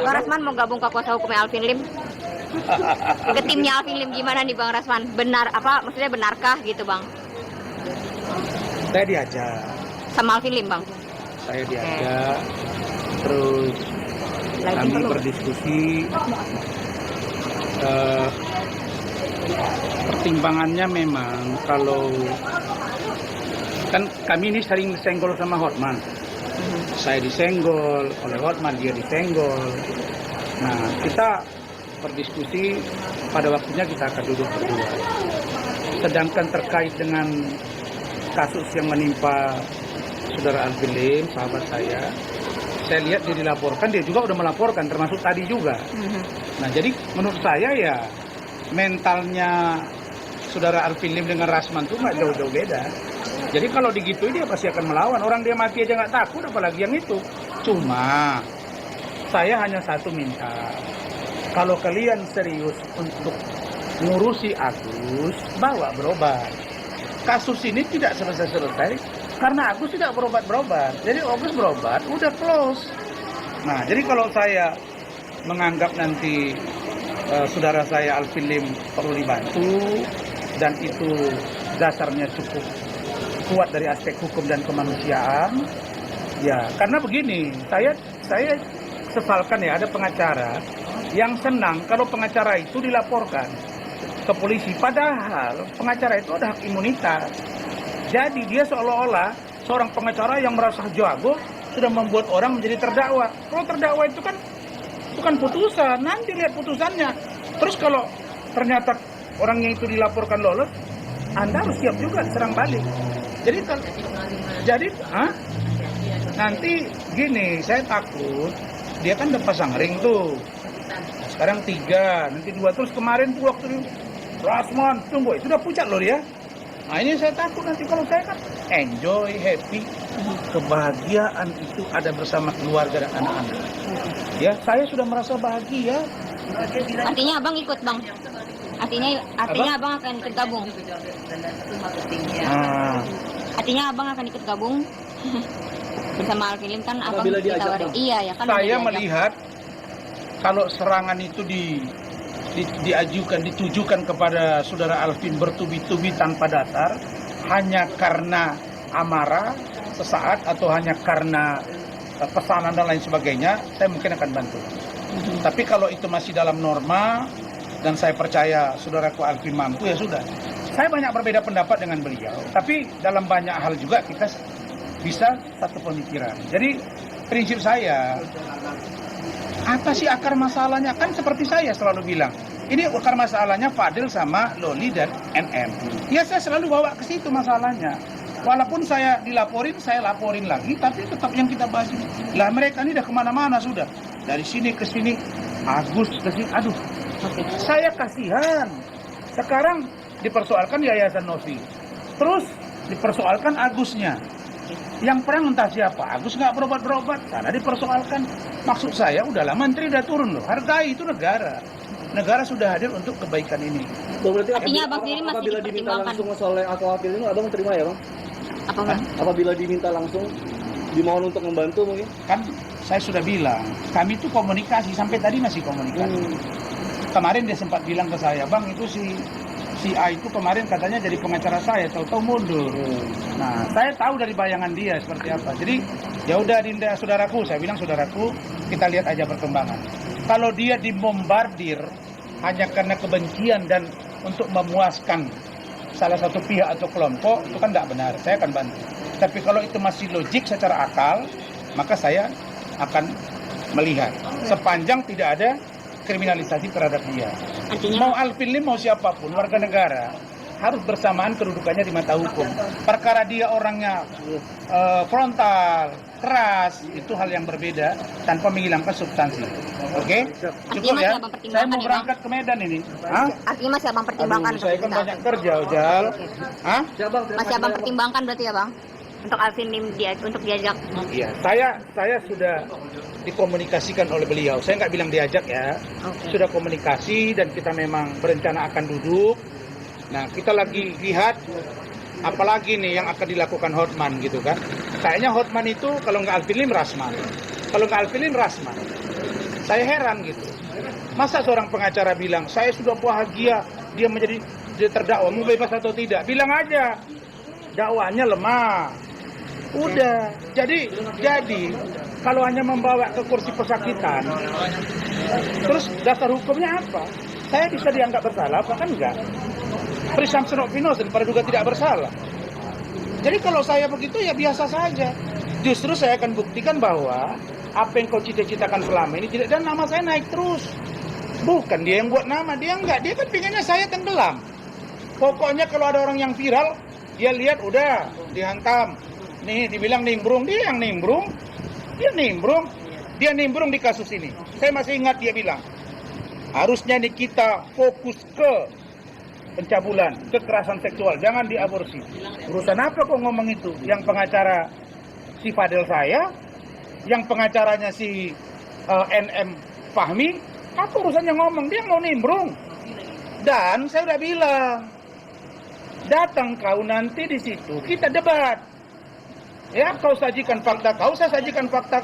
Bang Rasman mau gabung ke kuasa hukumnya Alvin Lim? Ke timnya Alvin Lim gimana nih Bang Rasman? Benar apa? Maksudnya benarkah gitu Bang? Saya diajak. Sama Alvin Lim Bang? Saya diajak. Terus kami berdiskusi. Pertimbangannya memang kalau kan kami ini sering disenggol sama Hotman. Saya disenggol oleh Hotman, dia disenggol. Nah, kita berdiskusi, pada waktunya kita akan duduk berdua. Sedangkan terkait dengan kasus yang menimpa saudara Alvin Lim, sahabat saya lihat dia dilaporkan, dia juga udah melaporkan, termasuk tadi juga. Nah, jadi menurut saya ya mentalnya saudara Alvin Lim dengan Rasman itu nggak jauh-jauh beda. Jadi kalau digituin dia pasti akan melawan. Orang dia mati aja nggak takut, apalagi yang itu. Cuma saya hanya satu minta, kalau kalian serius untuk ngurusi Agus, bawa berobat. Kasus ini tidak selesai karena Agus tidak berobat. Jadi Agus berobat, udah close. Nah, jadi kalau saya menganggap nanti saudara saya Alvin Lim perlu dibantu dan itu dasarnya cukup kuat dari aspek hukum dan kemanusiaan, ya karena begini, saya sesalkan ya ada pengacara yang senang kalau pengacara itu dilaporkan ke polisi, padahal pengacara itu ada hak imunitas. Jadi dia seolah-olah seorang pengacara yang merasa jago sudah membuat orang menjadi terdakwa. Kalau terdakwa itu kan bukan putusan, nanti lihat putusannya. Terus kalau ternyata orangnya itu dilaporkan lolos, Anda harus siap juga diserang balik. Jadi nanti gini, saya takut dia kan udah pasang ring tuh. Sekarang 3, nanti 2, terus kemarin tuh waktu Rasman tunggu itu udah pucat loh dia. Nah ini saya takut nanti kalau saya kan enjoy, happy, kebahagiaan itu ada bersama keluarga dan anak-anak. Ya saya sudah merasa bahagia. Artinya abang ikut bang? Artinya abang akan ikut gabung? Artinya abang akan ikut gabung bersama Alvin Lim kan abang ditawarin. Iya ya kan. Saya melihat kalau serangan itu ditujukan kepada saudara Alvin bertubi-tubi tanpa dasar, hanya karena amarah sesaat atau hanya karena pesanan dan lain sebagainya, saya mungkin akan bantu. Tapi kalau itu masih dalam norma dan saya percaya saudaraku Alvin mampu, ya sudah. Saya banyak berbeda pendapat dengan beliau, tapi dalam banyak hal juga kita bisa satu pemikiran. Jadi prinsip saya, apa sih akar masalahnya? Kan seperti saya selalu bilang, ini akar masalahnya Fadil sama Loli dan NM. Ya saya selalu bawa ke situ masalahnya. Walaupun saya dilaporin, saya laporin lagi, tapi tetap yang kita bahas ini. Lah mereka ini udah kemana-mana sudah. Dari sini ke sini, Agus ke sini, aduh. Saya kasihan. Sekarang dipersoalkan Yayasan Novi. Terus dipersoalkan Agusnya. Yang perang entah siapa, Agus nggak berobat-berobat, karena dipersoalkan. Maksud saya, udahlah menteri udah turun loh, hargai itu negara. Negara sudah hadir untuk kebaikan ini. Berarti artinya abang sendiri masih apabila diminta dipertimbangkan langsung oleh atau Alvin Lim, abang terima ya bang? Apa bang? Apabila diminta langsung, dimohon untuk membantu mungkin? Kan saya sudah bilang, kami itu komunikasi, sampai tadi masih komunikasi. Kemarin dia sempat bilang ke saya, bang itu si A itu kemarin katanya jadi pengacara saya, tahu-tahu mundur. Nah, saya tahu dari bayangan dia seperti apa. Jadi, ya udah Dinda saudaraku, saya bilang saudaraku, kita lihat aja perkembangan. Kalau dia dibombardir hanya karena kebencian dan untuk memuaskan salah satu pihak atau kelompok, itu kan tidak benar. Saya akan bantu. Tapi kalau itu masih logik secara akal, maka saya akan melihat. Sepanjang tidak ada kriminalisasi terhadap dia. Mau Alvin Lim, mau siapapun, warga negara, harus bersamaan kedudukannya di mata hukum. Perkara dia orangnya frontal, keras, itu hal yang berbeda tanpa menghilangkan substansi. Oke? Cukup ya? Saya mau berangkat ke Medan ini. Artinya masih abang pertimbangkan? Saya kan banyak kerja, Ojal. Masih abang pertimbangkan berarti ya bang? Untuk Alvin Lim untuk diajak? Iya, saya sudah dikomunikasikan oleh beliau. Saya nggak bilang diajak ya. Sudah komunikasi dan kita memang berencana akan duduk. Nah, kita lagi lihat apalagi nih yang akan dilakukan Hotman gitu kan. Kayaknya Hotman itu kalau nggak Alvin Lim, Rasman. Kalau nggak Alvin Lim, Rasman. Saya heran gitu. Masa seorang pengacara bilang, saya sudah bahagia dia menjadi dia terdakwa, mau bebas atau tidak? Bilang aja, dakwaannya lemah. Udah, jadi kalau hanya membawa ke kursi pesakitan, terus dasar hukumnya apa? Saya bisa dianggap bersalah, apa kan enggak? Presumption of innocence, praduga tidak bersalah. Jadi kalau saya begitu ya biasa saja. Justru saya akan buktikan bahwa apa yang kau cita-citakan selama ini tidak, dan nama saya naik terus. Bukan dia yang buat nama, dia enggak. Dia kan pinginnya saya tenggelam. Pokoknya kalau ada orang yang viral, dia lihat udah dihantam. Nih dibilang nimbrung, dia yang nimbrung. Dia nimbrung di kasus ini. Saya masih ingat dia bilang, harusnya nih kita fokus ke pencabulan, kekerasan seksual, jangan diaborsi. Urusan apa kok ngomong itu? Yang pengacara si Fadel saya, yang pengacaranya si NM Fahmi, apa urusannya ngomong? Dia mau nimbrung. Dan saya udah bilang, datang kau nanti di situ, kita debat. Ya, kau sajikan fakta kau, saya sajikan fakta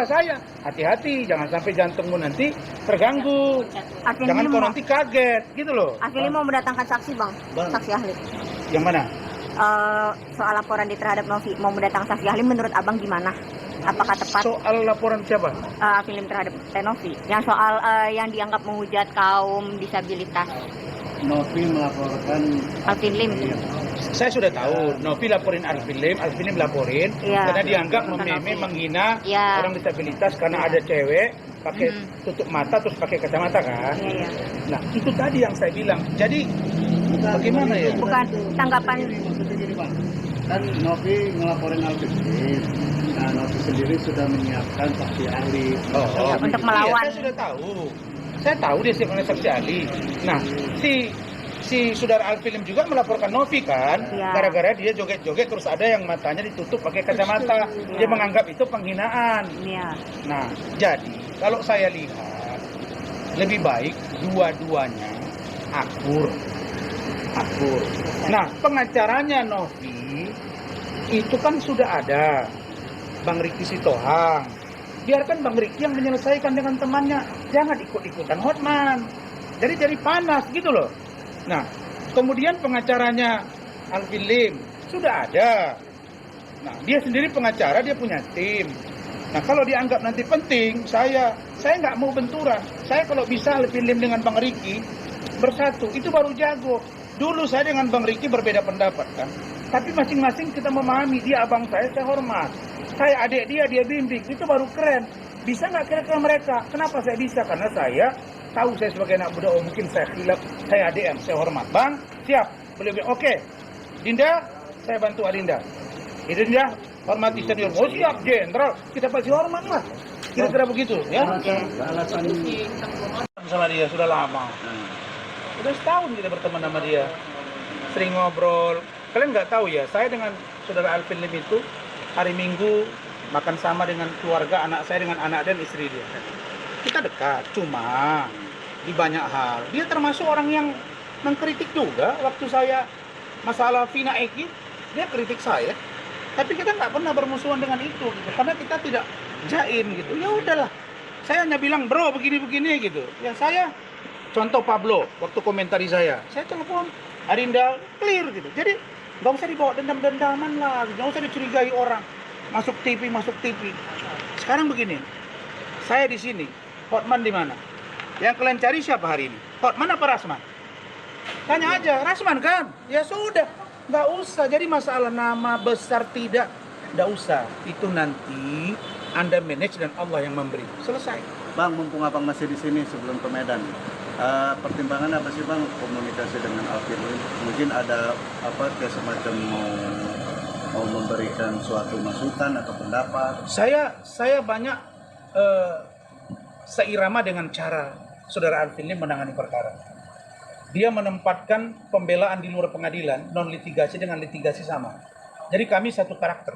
saya. Hati-hati, jangan sampai jantungmu nanti terganggu. Jangan kau nanti kaget, gitu loh. Akhirnya mau mendatangkan saksi, Bang. Saksi ahli. Yang mana? Soal laporan terhadap Novi, mau mendatangkan saksi ahli, menurut Abang gimana? Apakah tepat? Soal laporan siapa? Film terhadap Novi. Yang soal yang dianggap menghujat kaum disabilitas. Novi melaporkan Alvin Lim. Saya sudah tahu, Novi laporin Alvin Lim laporin karena dianggap mememe, menghina orang disabilitas karena ada cewek pakai tutup mata terus pakai kacamata kan. Nah, itu tadi yang saya bilang. Jadi bagaimana ya? Bukan tanggapan. Kan Novi melaporin Alvin Lim. Nah, Novi sendiri sudah menyiapkan saksi ahli. Untuk melawan. Iya, saya sudah tahu. Saya tahu dia siapkan saksi ahli. Nah, si saudara Alvin Lim juga melaporkan Novi kan, gara-gara dia joget-joget terus ada yang matanya ditutup pakai kacamata. Dia menganggap itu penghinaan. Nah, jadi kalau saya lihat lebih baik dua-duanya akur. Nah, pengacaranya Novi itu kan sudah ada, Bang Riki Sitohang. Biarkan Bang Riki yang menyelesaikan dengan temannya, jangan ikut-ikutan Hotman. Jadi panas gitu loh. Nah, kemudian pengacaranya Alvin Lim sudah ada. Nah, dia sendiri pengacara, dia punya tim. Nah, kalau dianggap nanti penting, saya nggak mau benturan. Saya kalau bisa Alvin Lim dengan Bang Riki bersatu, itu baru jago. Dulu saya dengan Bang Riki berbeda pendapat kan. Tapi masing-masing kita memahami, dia abang saya hormat. Saya adik dia bimbing, itu baru keren. Bisa nggak kira-kira mereka? Kenapa saya bisa? Karena saya tahu saya sebagai anak muda, mungkin saya khilaf, saya ADM, saya hormat. Bang, siap. Beliau bilang, oke. Dinda, saya bantu Adinda. Dinda, hormati senior. Oh siap, jenderal. Kita pasti hormat lah. Kira-kira begitu, ya. Alasan Sama dia, sudah lama. Sudah setahun kita berteman sama dia. Sering ngobrol. Kalian nggak tahu ya, saya dengan saudara Alvin Lim itu hari Minggu makan sama dengan keluarga anak saya dengan anak dan istri dia. Kita dekat, cuma di banyak hal. Dia termasuk orang yang mengkritik juga. Waktu saya masalah Vina Eki, dia kritik saya. Tapi kita nggak pernah bermusuhan dengan itu, gitu. Karena kita tidak jaim gitu. Ya udahlah. Saya hanya bilang, bro begini-begini gitu. Ya saya, contoh Pablo, waktu komentari saya telepon Adinda clear gitu. Jadi nggak usah dibawa dendam-dendaman lah, nggak usah dicurigai orang. Masuk TV. Sekarang begini, saya di sini, Hotman di mana? Yang kalian cari siapa hari ini? Hotman apa Rasman? Tanya aja, Rasman kan? Ya sudah, nggak usah. Jadi masalah nama besar tidak usah. Itu nanti Anda manage dan Allah yang memberi. Selesai. Bang, mumpung abang masih di sini sebelum ke Medan, pertimbangan apa sih Bang komunikasi dengan Alvin Lim? Mungkin ada kayak semacam mau memberikan suatu masukan atau pendapat? Saya banyak seirama dengan cara saudara Alvin Lim menangani perkara. Dia menempatkan pembelaan di luar pengadilan, non litigasi dengan litigasi sama. Jadi kami satu karakter.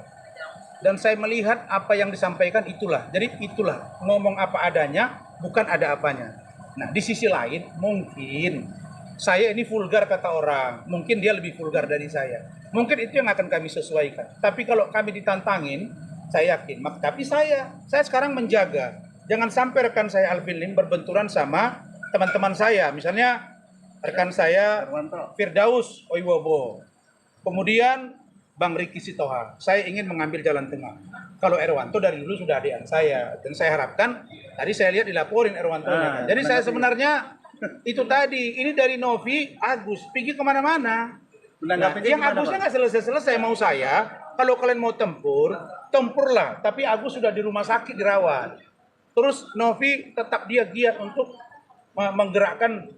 Dan saya melihat apa yang disampaikan itulah. Jadi itulah, ngomong apa adanya, bukan ada apanya. Nah, di sisi lain, mungkin saya ini vulgar kata orang. Mungkin dia lebih vulgar dari saya. Mungkin itu yang akan kami sesuaikan. Tapi kalau kami ditantangin, saya yakin. Tapi saya sekarang menjaga. jangan sampai rekan saya Alvin Lim berbenturan sama teman-teman saya. Misalnya rekan saya Erwanto. Firdaus Oiwobo, kemudian Bang Riki Sitohang. Saya ingin mengambil jalan tengah. Kalau Erwanto dari dulu sudah adik saya, dan saya harapkan tadi saya lihat dilaporin Erwantonya. Jadi saya sebenarnya itu tadi, ini dari Novi, Agus, pergi kemana-mana. Nah, yang Agusnya nggak selesai-selesai mau saya. Kalau kalian mau tempurlah. Tapi Agus sudah di rumah sakit dirawat. Terus Novi tetap dia giat untuk menggerakkan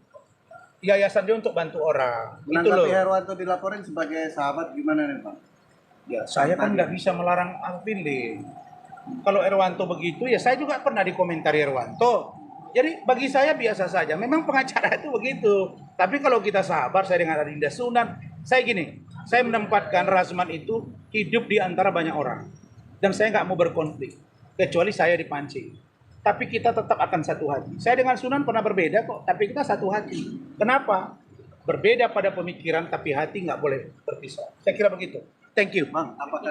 yayasan dia untuk bantu orang. Itu loh. Menanggapi Herwanto dilaporin sebagai sahabat gimana nih Bang? Ya, saya kan nggak bisa melarang Alvin Lim. Kalau Erwanto begitu, ya saya juga pernah dikomentari Erwanto. Jadi bagi saya biasa saja. Memang pengacara itu begitu. Tapi kalau kita sabar, saya dengan Adinda Sunan, saya gini, saya menempatkan Rasman itu hidup di antara banyak orang. Dan saya nggak mau berkonflik, kecuali saya dipancing. Tapi kita tetap akan satu hati. Saya dengan Sunan pernah berbeda kok, tapi kita satu hati. Kenapa? Berbeda pada pemikiran, tapi hati nggak boleh berpisah. Saya kira begitu. Thank you. Bang, apakah